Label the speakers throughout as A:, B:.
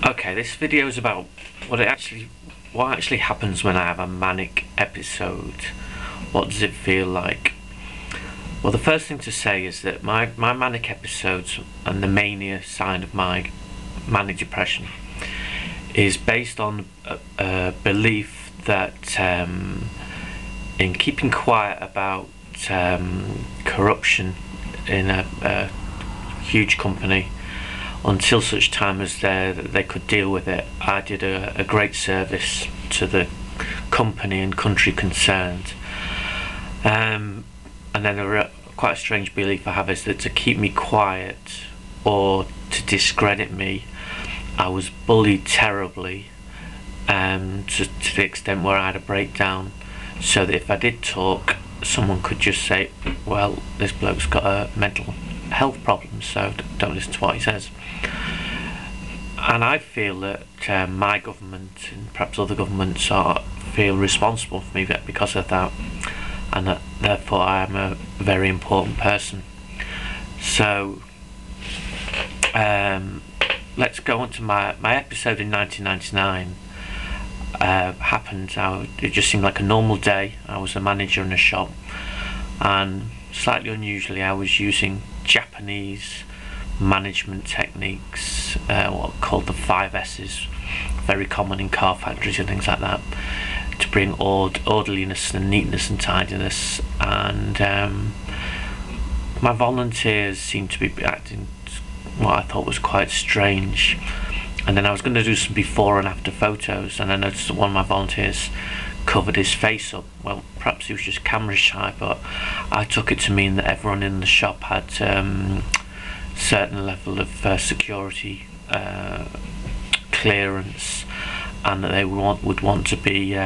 A: Okay, this video is about what actually happens when I have a manic episode. What does it feel like? Well, the first thing to say is that my manic episodes and the mania side of my manic depression is based on a belief that in keeping quiet about corruption in a huge company until such time as they could deal with it, I did a great service to the company and country concerned. And then quite a strange belief I have is that to keep me quiet or to discredit me, I was bullied terribly, to the extent where I had a breakdown, so that if I did talk, someone could just say, well, this bloke's got a mental health problem, so don't listen to what he says. And I feel that my government and perhaps other governments feel responsible for me because of that, and that therefore I am a very important person. So let's go on to my episode in 1999. Happened. It just seemed like a normal day. I was a manager in a shop, and slightly unusually I was using Japanese management techniques, what are called the 5S's, very common in car factories and things like that, to bring orderliness and neatness and tidiness. And my volunteers seemed to be acting what I thought was quite strange. And then I was going to do some before and after photos, and I noticed that one of my volunteers covered his face up. Well, perhaps he was just camera shy, but I took it to mean that everyone in the shop had certain level of security clearance, and that they would want to be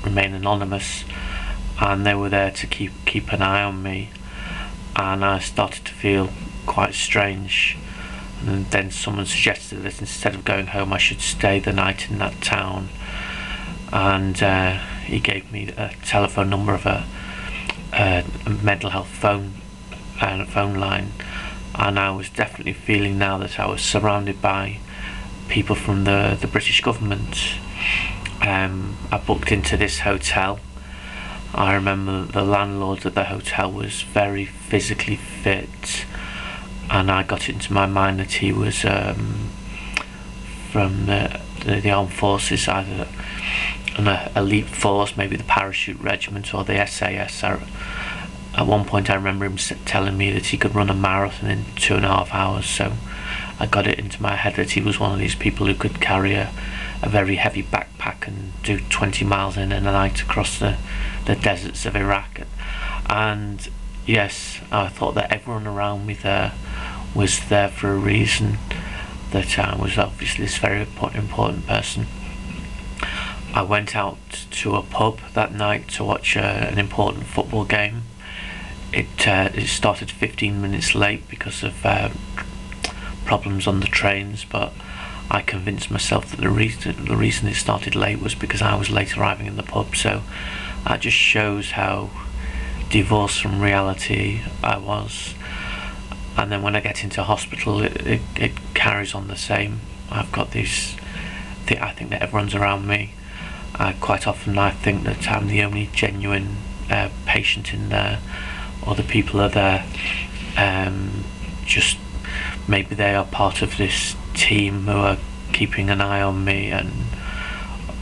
A: remain anonymous, and they were there to keep an eye on me. And I started to feel quite strange. And then someone suggested that instead of going home I should stay the night in that town, and he gave me a telephone number of a mental health phone line. And I was definitely feeling now that I was surrounded by people from the British government. I booked into this hotel. I remember the landlord of the hotel was very physically fit, and I got into my mind that he was from the armed forces, either an elite force, maybe the parachute regiment or the SAS. At one point I remember him telling me that he could run a marathon in 2.5 hours, so I got it into my head that he was one of these people who could carry a very heavy backpack and do 20 miles in a night across the deserts of Iraq. And yes, I thought that everyone around me there was there for a reason, that I was obviously this very important person. I went out to a pub that night to watch an important football game. It started 15 minutes late because of problems on the trains, but I convinced myself that the reason it started late was because I was late arriving in the pub. So that just shows how divorced from reality I was. And then when I get into hospital, it carries on the same. I've got these. I think that everyone's around me. Quite often I think that I'm the only genuine patient in there. Other people are there. Just maybe they are part of this team who are keeping an eye on me, and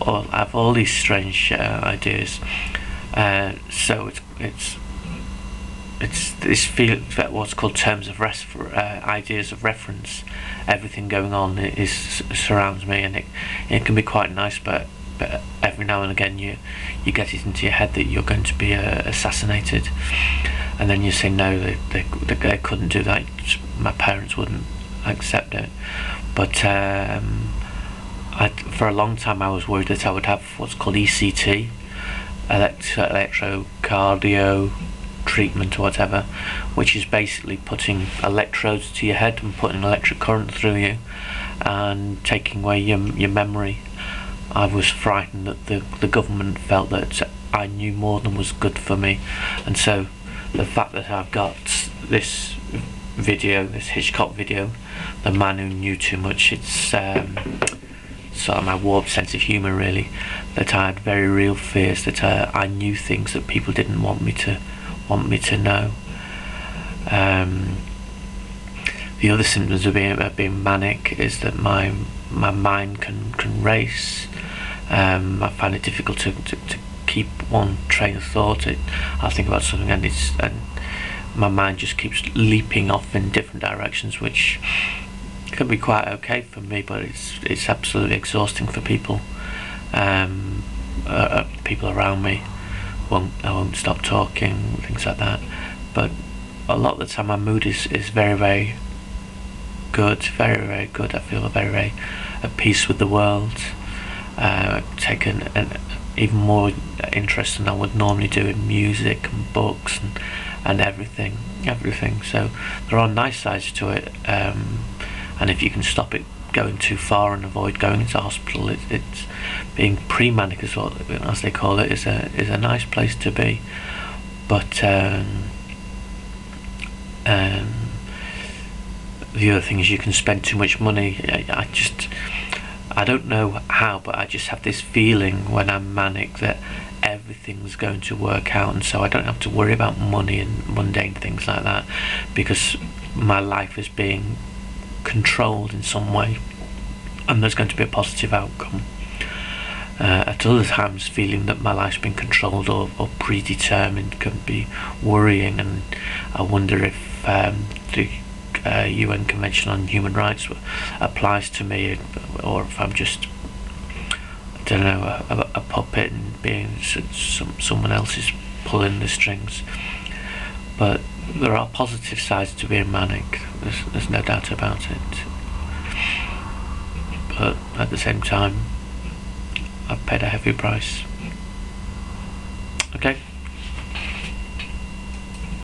A: I have all these strange ideas. So it's this feel, what's called terms of ideas of reference. Everything going on surrounds me, and it can be quite nice, but every now and again you get it into your head that you're going to be assassinated, and then you say no, they couldn't do that. My parents wouldn't accept it. But for a long time I was worried that I would have what's called ECT, electrocardio treatment or whatever, which is basically putting electrodes to your head and putting electric current through you and taking away your memory. I was frightened that the government felt that I knew more than was good for me, and so the fact that I've got this video, this Hitchcock video, the man who knew too much. It's sort of my warped sense of humour, really, that I had very real fears that I knew things that people didn't want me to know. The other symptoms of being manic is that my mind can race. I find it difficult to keep one train of thought. I'll think about something and my mind just keeps leaping off in different directions, which can be quite okay for me, but it's absolutely exhausting for people. People around me I won't stop talking, things like that. But a lot of the time my mood is very, very good, very, very good. I feel very at peace with the world. Take an even more interest than I would normally do in music and books and everything. So there are nice sides to it, and if you can stop it going too far and avoid going into hospital, it's being pre-manic, as they call it, is a nice place to be. But the other thing is you can spend too much money. I don't know how, but I just have this feeling when I'm manic that everything's going to work out, and so I don't have to worry about money and mundane things like that, because my life is being controlled in some way and there's going to be a positive outcome. At other times, feeling that my life's been controlled or predetermined can be worrying, and I wonder if the UN Convention on Human Rights applies to me, or if I'm just, I don't know, a puppet and being someone else is pulling the strings. But there are positive sides to being manic, there's no doubt about it. But at the same time, I've paid a heavy price. Okay.